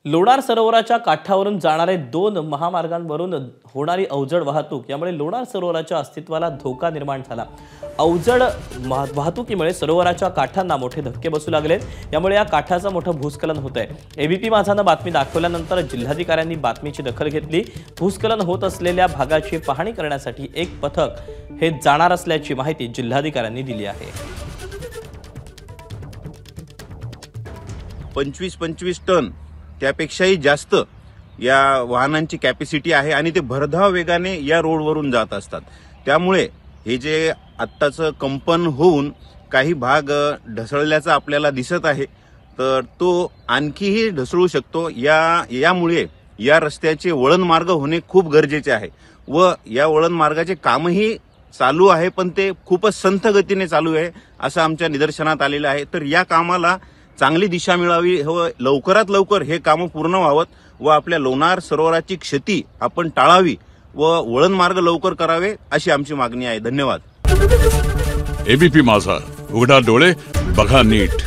लोणार सरोवराच्या काठावरून जाणारे 2 महामार्गांवरून होणारी अवजड वाहतूक यामुळे लोणार सरोवराच्या अस्तित्वाला धोका निर्माण झाला। अवजड वाहतुकीमुळे सरोवराच्या काठांना मोठे धक्के बसू लागलेत। यामुळे या काठाचं मोठं भूस्खलन होतंय। एबीपी माझानं बातमी दाखवल्यानंतर जिल्हाधिकाऱ्यांनी बातमीची दखल घेतली। भूस्खलन होत असलेल्या भागाची पाहणी करण्यासाठी एक पथक हे जाणार असल्याची माहिती जिल्हाधिकाऱ्यांनी दिली आहे। 25 टन त्यापेक्षाही जास्त या वाहनांची कॅपॅसिटी आहे आणि ते भरधाव वेगाने या रोडवरून जात असतात। त्यामुळे हे जे आत्ताचं कंपन होऊन काही भाग ढसळल्याचा आपल्याला दिसत आहे, तर तो आणखीही ढसळू शकतो। यामुळे या रस्त्याचे वळण मार्ग होणे खूप गरजेचे आहे व या वळण मार्गाचे कामही चालू आहे, पण ते खूपच संथ गतीने चालू आहे असं आमच्या निदर्शनात आलेलं आहे। तर या कामाला चांगली दिशा मिळावी व लवकरात लवकर हे काम पूर्ण व्हावं व आपल्या लोणार सरोवराची क्षती आपण टाळावी व वळण मार्ग लवकर करावे अशी आमची मागणी आहे। धन्यवाद। एबीपी माझा, उघडा डोळे बघा नीट।